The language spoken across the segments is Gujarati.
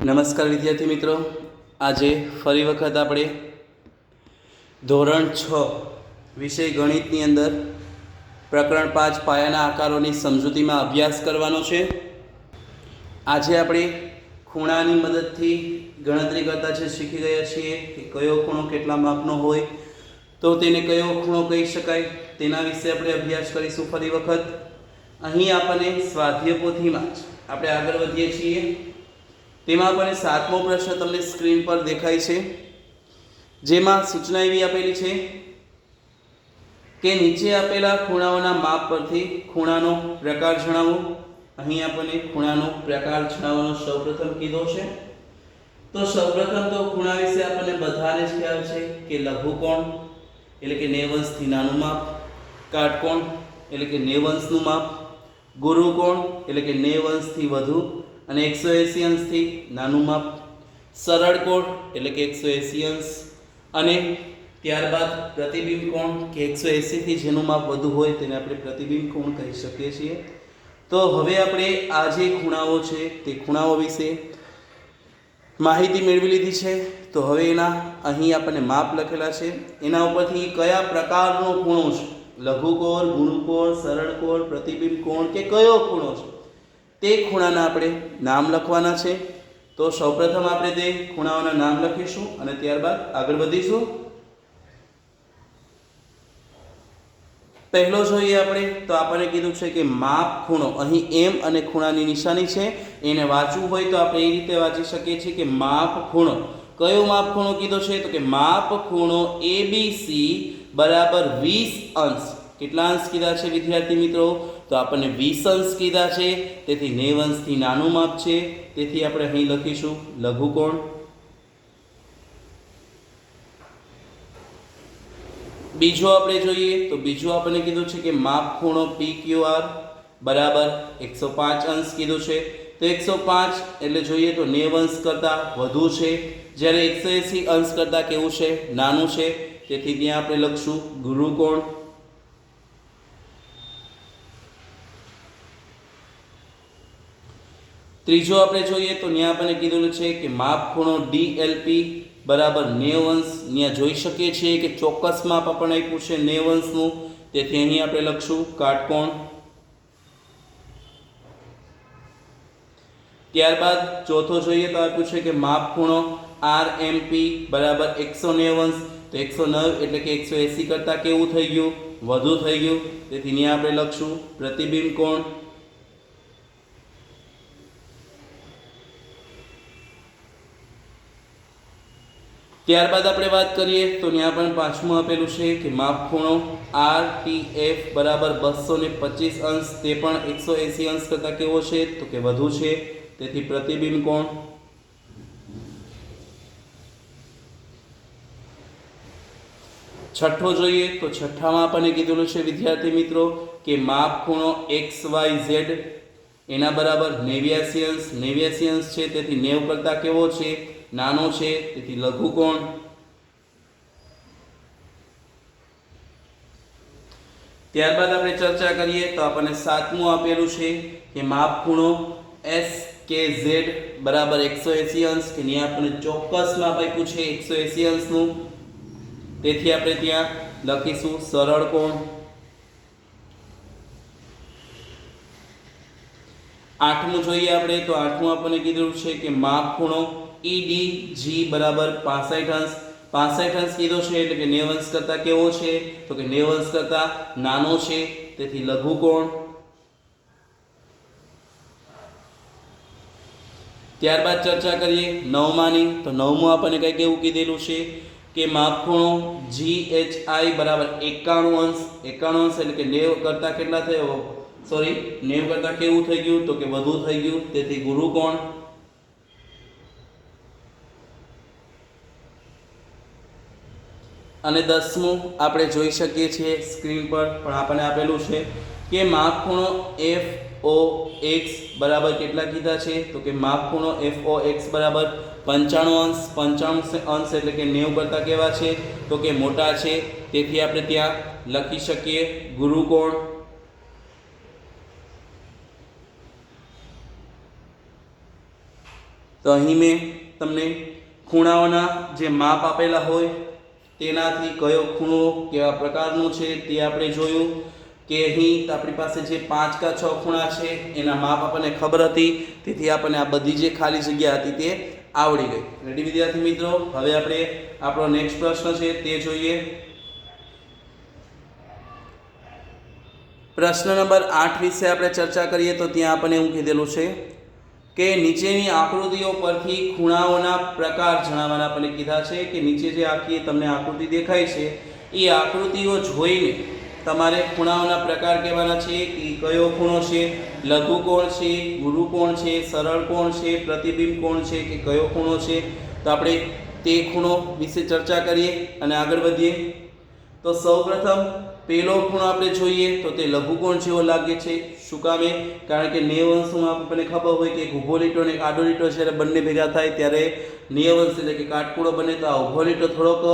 નમસ્કાર વિદ્યાર્થી મિત્રો, આજે ફરી વખત આપણે ધોરણ 6 વિષય ગણિતની અંદર પ્રકરણ 5 પાયાના આકારોની સમજૂતીમાં અભ્યાસ કરવાનો છે. આજે આપણે ખૂણાની મદદથી ગણતરી કરતા છે શીખી ગયા છીએ કે કયો ખૂણો કેટલા માપનો હોય તો તેને કયો ખૂણો કહી શકાય, તેના વિશે આપણે અભ્યાસ કરીશું. ફરી વખત અહીં આપણને સ્વાધ્યાય પોથીમાં જ આપણે આગળ વધીએ છીએ. તેમાં આપણને 7મો પ્રશ્ન તમને સ્ક્રીન પર દેખાય છે, જેમાં સૂચના એવી આપેલી છે કે નીચે આપેલા ખૂણાઓના માપ પરથી ખૂણાનો પ્રકાર જણાવો. અહીં આપણને ખૂણાનો પ્રકાર જણાવવાનો સૌપ્રથમ કીધો છે. તો સૌપ્રથમ તો ખૂણા વિશે આપણને બધાને જ ખ્યાલ છે કે લઘુકોણ એટલે કે 90 અંશથી નાનું માપ, કાટકોણ એટલે કે 90 અંશનું માપ, ગુરુકોણ એટલે કે 90 અંશથી વધુ અને 180 અંશથી નાનું માપ, સરળ કોણ એટલે કે 180 અંશ અને ત્યારબાદ પ્રતિબિંબ કોણ કે 180 થી જેનું માપ વધુ હોય તેને આપણે પ્રતિબિંબ કોણ કહી શકીએ છીએ. તો હવે આપણે આ જે ખૂણાઓ છે તે ખૂણાઓ વિશે માહિતી મેળવી લીધી છે. તો હવે એના અહીં આપણને માપ લખેલા છે, એના ઉપરથી કયા પ્રકારનો ખૂણો છે, લઘુકોણ, ગુરુકોણ, સરળ કોણ, પ્રતિબિંબ કોણ કે કયો ખૂણો છે તે ખૂણાના આપણે નામ લખવાના છે. તો સૌપ્રથમ આપણે તે ખૂણાઓના નામ લખીશું અને ત્યારબાદ આગળ વધીશું. પહેલો જોઈએ આપણે તો આપણને કીધું છે કે માપ ખૂણો. અહીં એમ અને ખૂણાની નિશાની છે, એને વાંચવું હોય તો આપણે એ રીતે વાંચી શકીએ છીએ કે માપ ખૂણો. કયો માપ ખૂણો કીધો છે તો કે માપ ખૂણો ABC બરાબર 20 અંશ. કેટલા અંશ કીધા છે વિદ્યાર્થી મિત્રો? તો આપણને 20 અંશ કીધા છે, તેથી 90 અંશથી નાનું માપ છે, તેથી આપણે અહીં લખીશું લઘુકોણ. બીજો આપણે જોઈએ તો બીજું આપણને કીધું છે કે માપ ખૂણો PQR બરાબર 105 અંશ કીધું છે. તો 105 એટલે જોઈએ તો 90 અંશ કરતાં વધુ છે, જ્યારે 180 અંશ કરતાં કેવું છે? નાનું છે, તેથી ત્યાં આપણે લખશું ગુરુકોણ. ત્રીજો આપણે જોઈએ તો ત્યાં આપણને કીધું છે કે માપ ખૂણો DLP બરાબર 90 અંશ. ત્યાં જોઈ શકીએ છીએ કે ચોક્કસ માપ આપણને આપ્યું છે 90 અંશનું, તેથી અહીં આપણે લખશું કાટકોણ. ત્યારબાદ ચોથો જોઈએ તો આપ્યું છે કે માપ ખૂણો RMP બરાબર 190 અંશ. તો 109 એટલે કે 180 કરતાં કેવું થઈ ગયું? વધુ થઈ ગયું, તેથી ત્યાં આપણે લખશું પ્રતિબિંબ કોણ. ત્યારબાદ આપણે વાત કરીએ તો ત્યાં પણ પાંચમું આપેલું છે કે માપ ખૂણો RTF બરાબર 225 અંશ. તે પણ 180 અંશ કરતાં કેવો છે તો કે વધુ છે, તેથી પ્રતિબિંબ કોણ. છઠ્ઠો જોઈએ તો છઠ્ઠામાં આપણને કીધેલું છે વિદ્યાર્થી મિત્રો કે માપ ખૂણો XYZ એના બરાબર 89 અંશ. 89 અંશ છે, તેથી 90 કરતાં કેવો છે? નાનો છે, તેથી લઘુકોણ. ત્યારબાદ આપણે ચર્ચા કરીએ તો આપણને સાતમું આપેલું છે કે માપ ખૂણો SKZ બરાબર 180 અંશ, કે ત્યાં આપણને ચોક્કસ માપ આપ્યું છે 180 અંશનું, તેથી આપણે ત્યાં લખીશું સરળ કોણ. આઠમું જોઈએ આપણે તો આઠમું આપણને કીધું છે કે માપ ખૂણો EDG બરાબર 65 અંશ. 65 અંશ કીધો છે એટલે કે 90 અંશ કરતાં કેવો છે તો કે 90 અંશ કરતાં નાનો છે, તેથી લઘુકોણ. ત્યારબાદ ચર્ચા કરીએ નવમાની તો નવમું આપણને કંઈક એવું કીધેલું છે કે માપ ખૂણો GHI બરાબર 91 અંશ. 91 અંશ એટલે કે 90 કરતાં કેટલા થયો? 90 કરતાં કેવું થઈ ગયું તો કે વધુ થઈ ગયું, તેથી ગુરુકોણ. અને 10મું આપણે જોઈ શકીએ છીએ સ્ક્રીન પર પણ આપણને આપેલું છે કે માપ ખૂણો FOX બરાબર કેટલા કીધા છે તો કે માપ ખૂણો FOX બરાબર 95 અંશ. 95 અંશ એટલે કે 90 કરતાં કેવા છે તો કે મોટા છે, તેથી આપણે ત્યાં લખી શકીએ ગુરુકોણ. તો અહીં મેં તમને ખૂણાઓના જે માપ આપેલા હોય તેનાથી કયો ખૂણો કેવા પ્રકારનો છે તે આપણે જોયું કે અહીં આપણી પાસે જે 5 કે 6 ખૂણા છે એના માપ આપણને ખબર હતી, તેથી આપણને આ બધી જે ખાલી જગ્યા હતી તે આવડી ગઈ. રેડી વિદ્યાર્થી મિત્રો? હવે આપણે આપણો નેક્સ્ટ પ્રશ્ન છે તે જોઈએ. પ્રશ્ન નંબર 8 વિશે આપણે ચર્ચા કરીએ તો ત્યાં આપણને એવું કીધેલું છે કે નીચેની આકૃતિઓ પરથી ખૂણાઓના પ્રકાર જણાવવાના આપણને કીધા છે કે નીચે જે આખી તમને આકૃતિ દેખાય છે એ આકૃતિઓ જોઈને તમારે ખૂણાઓના પ્રકાર કહેવાના છે કે કયો ખૂણો છે, લઘુકોણ છે, ગુરુકોણ છે, સરળ કોણ છે, પ્રતિબિંબ કોણ છે કે કયો ખૂણો છે. તો આપણે તે ખૂણો વિશે ચર્ચા કરીએ અને આગળ વધીએ. તો સૌપ્રથમ પહેલો ખૂણો આપણે જોઈએ તો તે લઘુકોણ જેવો લાગે છે. શું કામે? કારણ કે 90 અંશમાં આપણને ખબર હોય કે એક ઊભો લીટો અને એક આડો લીટો જ્યારે બંને ભેગા થાય ત્યારે 90 અંશ એટલે કે કાટખૂણો બને. તો આ ઊભો લીટો થોડોક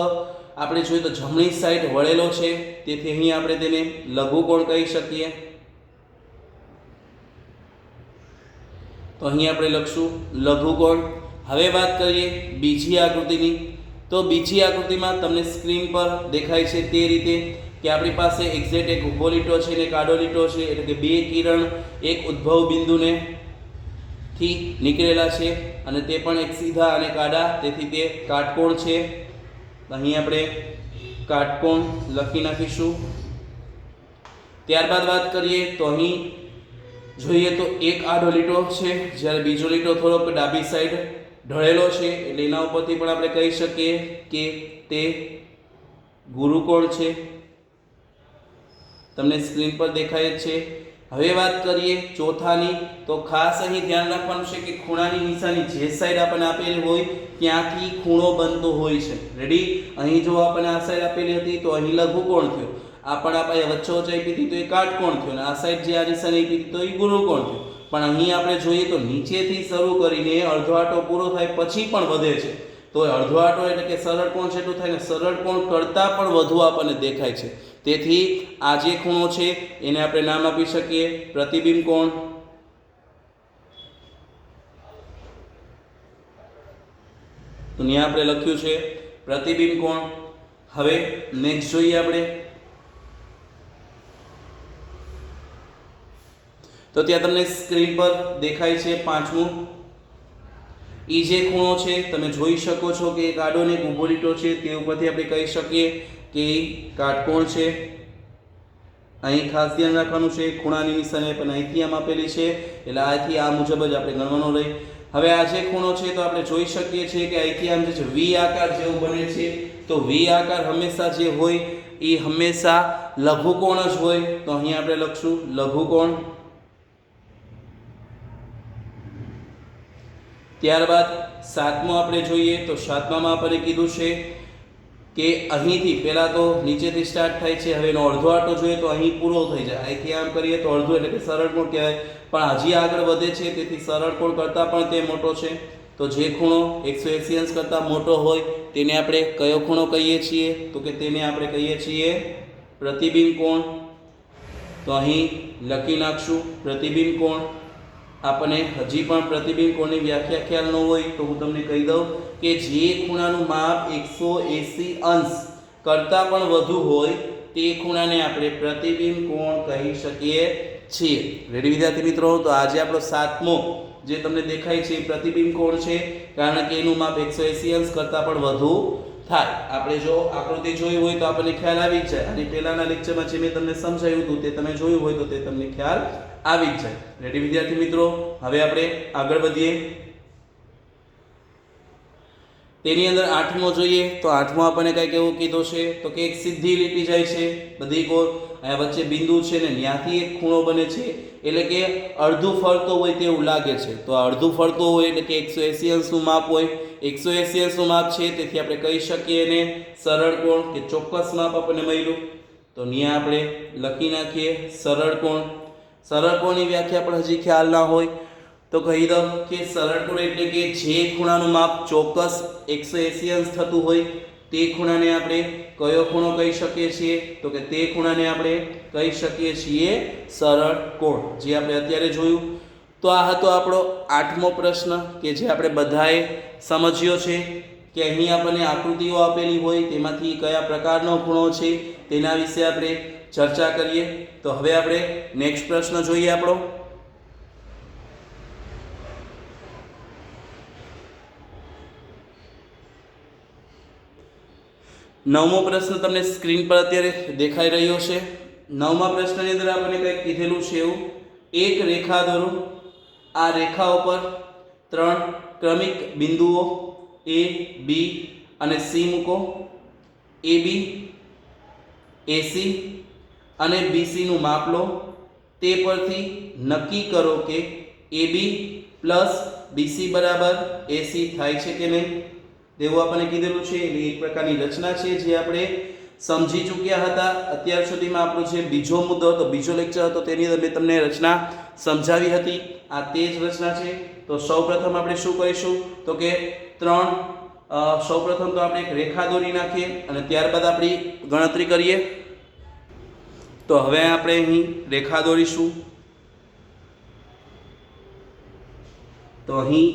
આપણે જોઈએ તો જમણી સાઈડ વળેલો છે, તેથી અહીં આપણે તેને લઘુકોણ કહી શકીએ. તો અહીં આપણે લખશું લઘુકોણ. હવે વાત કરીએ બીજી આકૃતિની. તો બીજી આકૃતિમાં તમને સ્ક્રીન પર દેખાય છે તે રીતે કે આપણી પાસે એક્ઝેક્ટ એક ઊભો લીટો છે અને એક આડો લીટો છે, એટલે કે બે કિરણ એક ઉદ્ભવ બિંદુને થી નીકળેલા છે અને તે પણ એક સીધા અને એક આડા, તેથી તે કાટકોણ છે. અહીં આપણે કાટકોણ લખી નાખીશું. ત્યારબાદ વાત કરીએ તો અહીં જોઈએ તો એક આડો લીટો છે, જ્યારે બીજો લીટો થોડોક ડાબી સાઈડ ઢળેલો છે, એટલે એના ઉપરથી પણ આપણે કહી શકીએ કે તે ગુરુકોણ છે. તમને સ્ક્રીન પર દેખાય જ છે. હવે વાત કરીએ ચોથાની. તો ખાસ અહીં ધ્યાન રાખવાનું છે કે ખૂણાની નિશાની જે સાઈડ આપણને આપેલી હોય ત્યાંથી ખૂણો બનતો હોય છે. રેડી? અહીં જો આપણને આ સાઈડ આપેલી હતી તો અહીં લઘુકોણ થયો, આ પણ આપણે વચ્ચે આપી હતી તો એ કાટકોણ થયો, અને આ સાઈડ જે આ નિશાની આપી હતી તો એ ગુરુકોણ થયો. પણ અહીં આપણે જોઈએ તો નીચેથી શરૂ કરીને અડધો આંટો પૂરો થાય પછી પણ વધે છે, તો અડધો આંટો એટલે કે સરળ કોણ જેટલું થાય ને સરળ કોણ કરતાં પણ વધુ આપણને દેખાય છે. તેથી આ જે ખૂણો છે એને આપણે નામ આપી શકીએ પ્રતિબિંબ કોણ. તો ત્યાં આપણે લખ્યું છે પ્રતિબિંબ કોણ. હવે નેક્સ્ટ જોઈએ આપણે. તો ત્યાં તમને સ્ક્રીન પર દેખાય છે પાંચમું. એ જે ખૂણો છે તમે જોઈ શકો છો કે એક આડો ને એક ઊભો લીટો છે, તે ઉપરથી આપણે કહી શકીએ કે કાટકોણ છે. અહીં ખાસ ધ્યાન રાખવાનું છે ખૂણાની નિશાની પણ અહીંથી આમ આપેલી છે, એટલે આથી આ મુજબ જ આપણે ગણવાનું રહે. હવે આ જે ખૂણો છે તો આપણે જોઈ શકીએ છીએ કે અહીંથી આમ જે છે વી આકાર જેવું બને છે. તો વી આકાર હંમેશા જે હોય એ હંમેશા લઘુકોણ જ હોય, તો અહીં આપણે લખશું લઘુકોણ. ત્યારબાદ સાતમો આપણે જોઈએ તો સાતમામાં આપણે કીધું છે કે અહીંથી પહેલાં તો નીચેથી સ્ટાર્ટ થાય છે. હવે એનો અડધો આંટો જોઈએ તો અહીં પૂરો થઈ જાય, અહીંથી આમ કરીએ તો અડધો એટલે કે સરળ કોણ કહેવાય, પણ હજી આગળ વધે છે, તેથી સરળ કોણ કરતાં પણ તે મોટો છે. તો જે ખૂણો 180 અંશ કરતાં મોટો હોય તેને આપણે કયો ખૂણો કહીએ છીએ? તો કે તેને આપણે કહીએ છીએ પ્રતિબિંબ કોણ. તો અહીં લખી નાખશું પ્રતિબિંબ કોણ. આપણને હજી પણ પ્રતિબિંબ કોણની વ્યાખ્યા ખ્યાલ ન હોય તો હું તમને કહી દઉં કે જે ખૂણાનું માપ 180 અંશ કરતાં પણ વધુ હોય તે ખૂણાને આપણે પ્રતિબિંબ કોણ કહી શકીએ છીએ. રેડી વિદ્યાર્થી મિત્રો? તો આજે આપણો સાતમો જે તમને દેખાય છે એ પ્રતિબિંબ કોણ છે, કારણ કે એનું માપ 180 અંશ કરતાં પણ વધુ થાય. આપણે જો આકૃતિ જોઈ હોય તો આપણને ખ્યાલ આવી જ જાય, અને પહેલાના લેક્ચરમાં જે મેં તમને સમજાવ્યું હતું તે તમે જોયું હોય તો તે તમને ખ્યાલ આવી જ જાય. રેડી વિદ્યાર્થી મિત્રો? હવે આપણે આગળ વધીએ. તેની અંદર આઠમો જોઈએ તો આઠમો આપણને કંઈક એવું કીધું છે તો કે એક સીધી લીટી જાય છે બધી કોર, અહીંયા વચ્ચે બિંદુ છે ને ત્યાંથી એક ખૂણો બને છે, એટલે કે અડધું ફરતો હોય તેવું લાગે છે. તો આ અડધું ફરતો હોય એટલે કે 180 અંશનું માપ હોય, 180 અંશનું માપ છે, તેથી આપણે કહી શકીએ એને સરળ કોણ કે ચોક્કસ માપ આપણને મળ્યું. તો ત્યાં આપણે લખી નાખીએ સરળ કોણ. સરળ કોણની વ્યાખ્યા પણ હજી ખ્યાલ ના હોય તો કહી દઉં કે સરળ કોણ એટલે કે જે ખૂણાનું માપ ચોક્કસ 180 અંશ થતું હોય તે ખૂણાને આપણે કયો ખૂણો કહી શકીએ છીએ? તો કે તે ખૂણાને આપણે કહી શકીએ છીએ સરળ કોણ, જે આપણે અત્યારે જોયું. તો આ હતો આપણો 8મો પ્રશ્ન કે જે આપણે બધાએ સમજ્યો છે કે અહીં આપણને આકૃતિઓ આપેલી હોય તેમાંથી કયા પ્રકારનો ખૂણો છે તેના વિશે આપણે ચર્ચા કરીએ. તો હવે આપણે નેક્સ્ટ પ્રશ્ન જોઈએ આપણો. 9મો પ્રશ્ન તમને સ્ક્રીન પર અત્યારે દેખાઈ રહ્યો છે. 9મા પ્રશ્નની અંદર આપણને કંઈક કીધેલું છે એવું, એક રેખા દોરો. આ રેખા ઉપર 3 ક્રમિક બિંદુઓ A, B અને C મૂકો. AB, AC અને BC નું માપ લો. તે પરથી નક્કી કરો કે AB પ્લસ BC બરાબર AC થાય છે કે નહીં. તેવું આપણને કીધેલું છે. એટલે એક પ્રકારની રચના છે જે આપણે સમજી ચૂક્યા હતા. અત્યાર સુધીમાં આપણો જે બીજો મુદ્દો હતો, બીજો લેક્ચર હતો, તેની અંદર મેં તમને રચના સમજાવી હતી. આ તે જ રચના છે. તો સૌપ્રથમ આપણે શું કરીશું તો કે સૌપ્રથમ તો આપણે એક રેખા દોરી નાખીએ અને ત્યારબાદ આપણી ગણતરી કરીએ. તો હવે આપણે અહીં રેખા દોરીશું. તો અહીં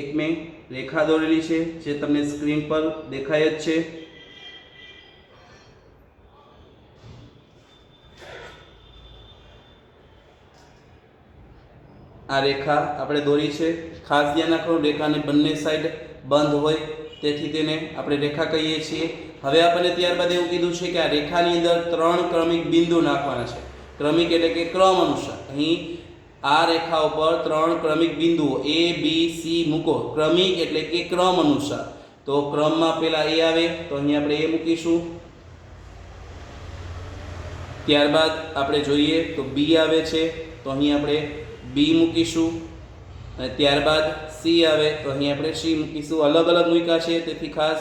એક મેં રેખા દોરેલી છે જે તમને સ્ક્રીન પર દેખાય જ છે. આ રેખા આપણે દોરી છે. ખાસ ધ્યાન રાખો, રેખાની બંને સાઈડ બંધ હોય તેથી તેને આપણે રેખા કહીએ છીએ. હવે આપણને ત્યારબાદ એવું કીધું છે કે આ રેખાની અંદર 3 ક્રમિક બિંદુ નાખવાના છે. ક્રમિક એટલે કે ક્રમ અનુસાર. અહીં આ રેખા ઉપર 3 ક્રમિક બિંદુઓ A, B, C મૂકો. ક્રમિક એટલે કે ક્રમ અનુસાર. તો ક્રમમાં પહેલા A આવે તો અહીં આપણે A મૂકીશું. ત્યારબાદ આપણે જોઈએ તો B આવે છે તો અહીં આપણે B મૂકીશું. અને ત્યારબાદ C આવે તો અહીં આપણે C મૂકીશું. અલગ અલગ મૂક્યા છે તેથી ખાસ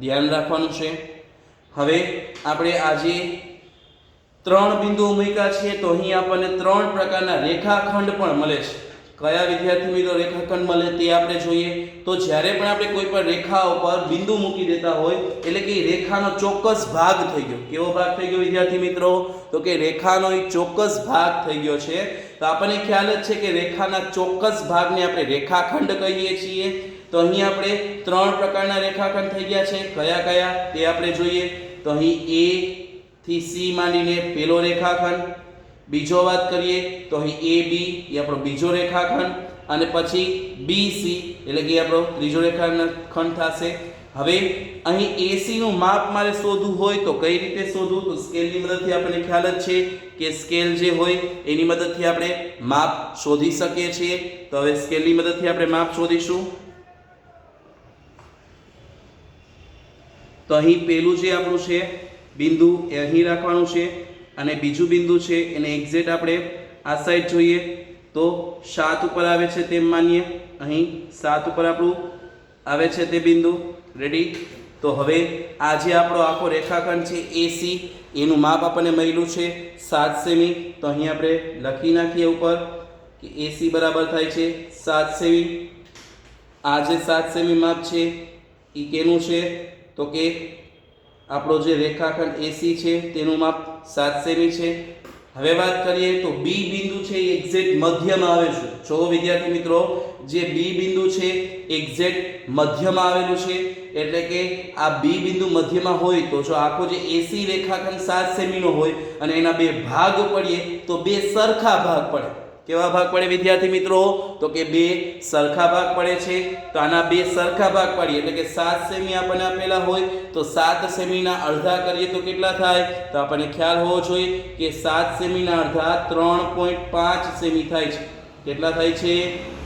ધ્યાન રાખવાનું છે. હવે આપણે આજે 3 બિંદુઓ મૂક્યા છે તો અહીં આપણને 3 પ્રકારના રેખાખંડ પણ મળે છે. કયા વિદ્યાર્થી મિત્રો રેખાખંડ મળે તે આપણે જોઈએ. તો જ્યારે પણ આપણે કોઈ પણ રેખા ઉપર બિંદુ મૂકી દેતા હોય એટલે કે રેખાનો ચોક્કસ ભાગ થઈ ગયો. કેવો ભાગ થઈ ગયો વિદ્યાર્થી મિત્રો તો કે રેખાનો એક ચોક્કસ ભાગ થઈ ગયો છે. તો આપણને ખ્યાલ જ છે કે રેખાના ચોક્કસ ભાગને આપણે રેખાખંડ કહીએ છીએ. તો અહીં આપણે 3 પ્રકારના રેખાખંડ થઈ ગયા છે. કયા કયા તે આપણે જોઈએ. તો અહીં A થી C માંડીને પહેલો રેખાખંડ. બીજો વાત કરીએ તો અહીં AB એ આપણો બીજો રેખાખંડ અને પછી BC એટલે કે આપણો ત્રીજો રેખાખંડ થશે. હવે અહીં AC નું માપ મારે શોધવું હોય તો કઈ રીતે શોધવું? તો સ્કેલની મદદથી આપણને ખ્યાલ જ છે કે સ્કેલ જે હોય એની મદદથી આપણે માપ શોધી શકીએ છીએ. તો હવે સ્કેલની મદદથી આપણે માપ શોધીશું. તો અહીં પહેલું જે આપણું છે બિંદુ એ અહીં રાખવાનું છે અને બીજું બિંદુ છે એને એક્ઝેક્ટ આપણે આ સાઈડ જોઈએ તો 7 ઉપર આવે છે તેમ માનીએ. અહીં 7 ઉપર આપણું આવે છે તે બિંદુ. રેડી. તો હવે આ જે આપણો આખો રેખાખંડ છે AC એનું માપ આપણને મળ્યું છે 7 સેમી. તો અહીં આપણે લખી નાખીએ ઉપર કે AC બરાબર થાય છે 7 સેમી. આ જે 7 સેમી માપ છે એ કેનું છે તો કે આપણો જે રેખાખંડ AC છે તેનું માપ 7 સેમી છે. હવે વાત કરીએ તો B બિંદુ છે એ એક્ઝેક્ટ મધ્યમાં આવે છે. જો વિદ્યાર્થી મિત્રો જે B બિંદુ છે એક્ઝેક્ટ મધ્યમાં આવેલું છે એટલે કે આ B બિંદુ મધ્યમાં હોય તો જો આખો જે AC રેખાખંડ 7 સેમીનો હોય અને એના બે ભાગ પાડીએ તો બે સરખા ભાગ પડે. કેવા ભાગ પડે વિદ્યાર્થી મિત્રો તો કે બે સરખા ભાગ પડે છે. તો આના બે સરખા ભાગ પાડીએ એટલે કે 7 સેમી આપણને આપેલા હોય તો 7 સેમીના અડધા કરીએ તો કેટલા થાય? તો આપણને ખ્યાલ હોવો જોઈએ કે 7 સેમીના અડધા 3.5 સેમી થાય છે. કેટલા થાય છે?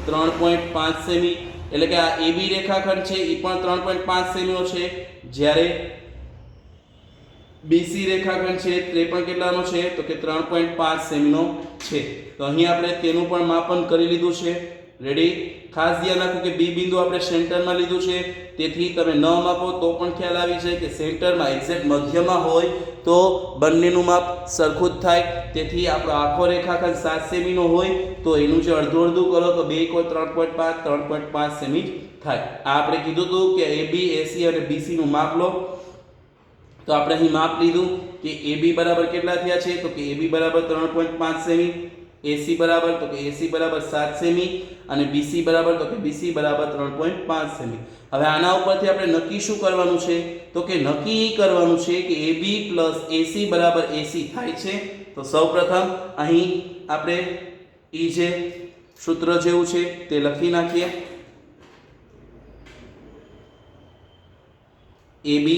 3.5 સેમી. એટલે કે આ AB રેખાખંડ છે એ પણ 3.5 સેમીનો છે. જ્યારે BC રેખાખંડ છે તે પણ કેટલાનો છે તો કે 3.5 સેમીનો છે. તો અહીં આપણે તેનું પણ માપન કરી લીધું છે. રેડી. ખાસ ધ્યાન રાખો કે B બિંદુ આપણે સેન્ટરમાં લીધું છે તેથી તમે ન માપો તો પણ ખ્યાલ આવી જાય કે સેન્ટરમાં એક્ઝેક્ટ મધ્યમાં હોય તો બંનેનું માપ સરખું જ થાય. તેથી આપણો આખો રેખાખંડ 7 સેમીનો હોય તો એનું જે અડધું અડધું કરો તો 2 કોઈ 3.5 સેમી જ થાય. આ આપણે કીધું હતું કે AB, AC અને BC નું માપ લો. તો આપણે અહીં માપ લીધું કે AB બરાબર કેટલા થયા છે તો કે AB બરાબર 3.5 સેમી. AC બરાબર તો કે AC બરાબર 7 સેમી અને BC બરાબર તો કે BC બરાબર 3.5 સેમી. હવે આના ઉપરથી આપણે નક્કી શું કરવાનું છે તો કે નક્કી કરવાનું છે કે AB પ્લસ AC બરાબર AC થાય છે. તો સૌપ્રથમ અહીં આપણે ઈ જે સૂત્ર જેવું છે તે લખી નાખીએ. AB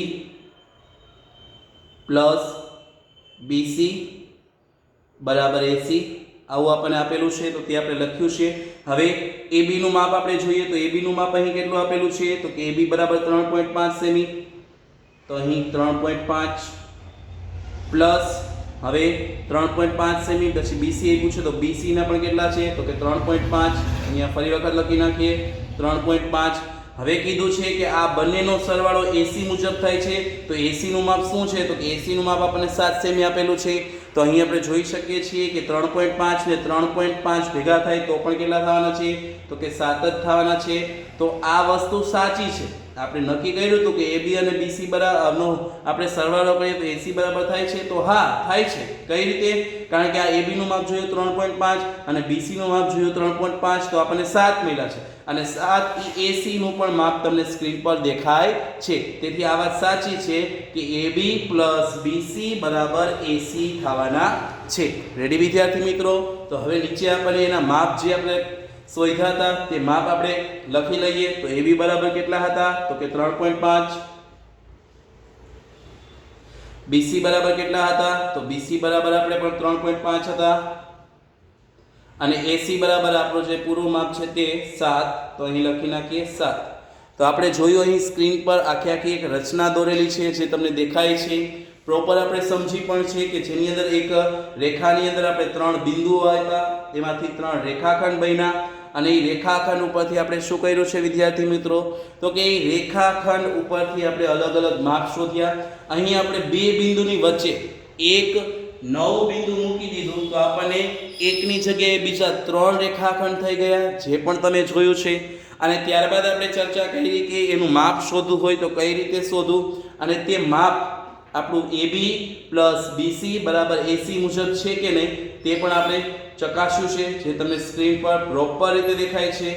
પ્લસ BC બરાબર AC આવું આપણને આપેલું છે તો તે આપણે લખ્યું છે. હવે AB નું માપ આપણે જોઈએ તો AB નું માપ અહીં કેટલું આપેલું છે તો કે AB બરાબર 3.5 સેમી તો અહીં 3.5 પ્લસ હવે 3.5 સેમી પછી BC આપ્યું છે તો BC ના પણ કેટલા છે તો કે 3.5 અહીંયા ફરી વખત લખી નાખીએ 3.5. હવે કીધું છે કે આ બંનેનો સરવાળો AC મુજબ થાય છે તો AC નું માપ શું છે તો કે AC નું માપ આપણને 7 સેમી આપેલું છે. તો અહીં આપણે જોઈ શકીએ છીએ કે 3.5 ને 3.5 ભેગા થાય તો પણ કેટલા થવાના છે તો કે 7 જ થવાના છે. તો આ વસ્તુ સાચી છે. આપણે નક્કી કર્યું હતું કે AB અને BC બરાબરનો આપણે સરવાળો કરીએ તો AC બરાબર થાય છે. તો હા થાય છે. કઈ રીતે? કારણ કે આ AB નું માપ જોયું 3.5 અને BC નું માપ જોયું 3.5 તો આપણને 7 મળ્યા છે અને 7 AC નું પણ માપ તમને સ્ક્રીન પર દેખાય છે. તેથી આ વાત સાચી છે કે AB પ્લસ BC બરાબર AC થવાના છે. રેડી વિદ્યાર્થી મિત્રો? તો હવે નીચે આપણે એના માપ જે આપણે શોધ્યા હતા તે માપ આપણે લખી લઈએ. તો AB બરાબર કેટલા હતા તો કે 3.5. BC બરાબર કેટલા હતા તો BC બરાબર આપણે પણ 3.5 હતા અને AC બરાબર આપણો જે પૂરું માપ છે તે 7 તો અહીં લખી નાખીએ 7. તો આપણે જોયું અહીં સ્ક્રીન પર આખી એક રચના દોરેલી છે જે તમને દેખાય છે. પ્રોપર આપણે સમજી પણ છે કે જેની અંદર એક રેખાની અંદર આપણે 3 બિંદુઓ આપ્યા તેમાંથી 3 રેખાખંડ બન્યા અને એ રેખાખંડ ઉપરથી આપણે શું કર્યું છે વિદ્યાર્થી મિત્રો તો કે એ રેખાખંડ ઉપરથી આપણે અલગ અલગ માપ શોધ્યા. અહીં આપણે બે બિંદુની વચ્ચે એક નવું બિંદુ મૂકી દીધું તો આપણને એકની જગ્યાએ બીજા 3 રેખાખંડ થઈ ગયા જે પણ તમે જોયું છે. અને ત્યારબાદ આપણે ચર્ચા કરી કે એનું માપ શોધવું હોય તો કઈ રીતે શોધવું અને તે માપ આપણું AB પ્લસ BC બરાબર AC મુજબ છે કે નહીં તે પણ આપણે ચકાસ્યું છે જે તમને સ્ક્રીન પર પ્રોપર રીતે દેખાય છે.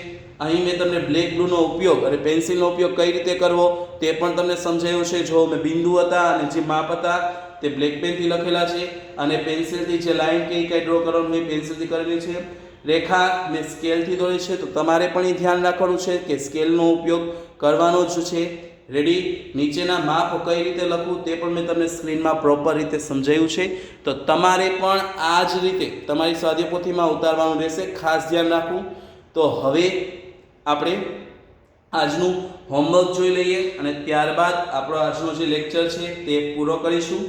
અહીં મેં તમને બ્લેક બ્લૂનો ઉપયોગ અને પેન્સિલનો ઉપયોગ કઈ રીતે કરવો તે પણ તમને સમજાવ્યું છે. જો મેં બિંદુ હતા અને જે માપ હતા તે બ્લેક પેનથી લખેલા છે અને પેન્સિલથી જે લાઈન કઈ ડ્રો કરવાનું મેં પેન્સિલથી કરેલી છે. રેખા મેં સ્કેલથી દોરી છે તો તમારે પણ એ ધ્યાન રાખવાનું છે કે સ્કેલનો ઉપયોગ કરવાનો જ છે. રેડી? નીચેના માપ કઈ રીતે લખવું તે પણ મેં તમને સ્ક્રીનમાં પ્રોપર રીતે સમજાવ્યું છે. તો તમારે પણ આ જ રીતે તમારી સ્વાધ્યાયપોથીમાં ઉતારવાનું રહેશે. ખાસ ધ્યાન રાખવું. તો હવે આપણે આજનું હોમવર્ક જોઈ લઈએ અને ત્યારબાદ આપણો આજનો જે લેક્ચર છે તે પૂરો કરીશું.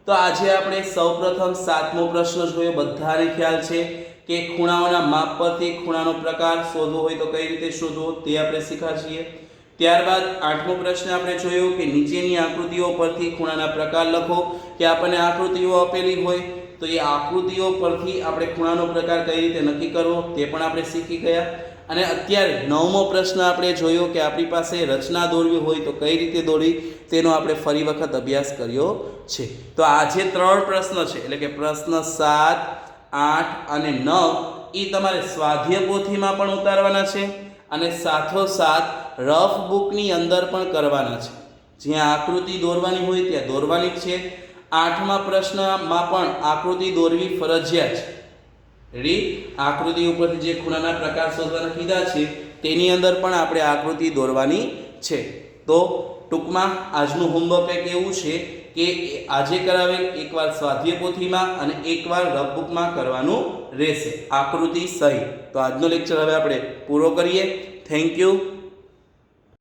તો આજે આપણે સૌપ્રથમ 7મો પ્રશ્ન જોયો. બધાને ખ્યાલ છે કે ખૂણાઓના માપ પરથી ખૂણાનો પ્રકાર શોધવો હોય તો કઈ રીતે શોધવો તે આપણે શીખ્યા છીએ. ત્યારબાદ 8મો પ્રશ્ન આપણે જોયો કે નીચેની આકૃતિઓ પરથી ખૂણાના પ્રકાર લખો. કે આપણને આકૃતિઓ આપેલી હોય તો એ આકૃતિઓ પરથી આપણે ખૂણાનો પ્રકાર કઈ રીતે નક્કી કરવો તે પણ આપણે શીખી ગયા. અને અત્યારે 9મો પ્રશ્ન આપણે જોયો કે આપણી પાસે રચના દોરવી હોય તો કઈ રીતે દોરવી તેનો આપણે ફરી વખત અભ્યાસ કર્યો છે. તો આ જે 3 પ્રશ્ન છે એટલે કે પ્રશ્ન 7, 8 અને 9 એ તમારે સ્વાધ્યાય પોથીમાં પણ ઉતારવાના છે અને સાથોસાથ રફ બુકની અંદર પણ કરવાના છે. જ્યાં આકૃતિ દોરવાની હોય ત્યાં દોરવાની જ છે. 8મા પ્રશ્નમાં પણ આકૃતિ દોરવી ફરજિયાત છે. રેડી? આકૃતિ ઉપરથી જે ખૂણાના પ્રકાર શોધવાના કીધા છે તેની અંદર પણ આપણે આકૃતિ દોરવાની છે. તો ટૂંકમાં આજનું હોમવર્ક એક એવું છે કે આજે કરાવેલ એકવાર સ્વાધ્યાય પોથીમાં અને એકવાર રફ બુકમાં કરવાનું રહેશે આકૃતિ સહિત. તો આજનો લેક્ચર હવે આપણે પૂરો કરીએ. Thank you.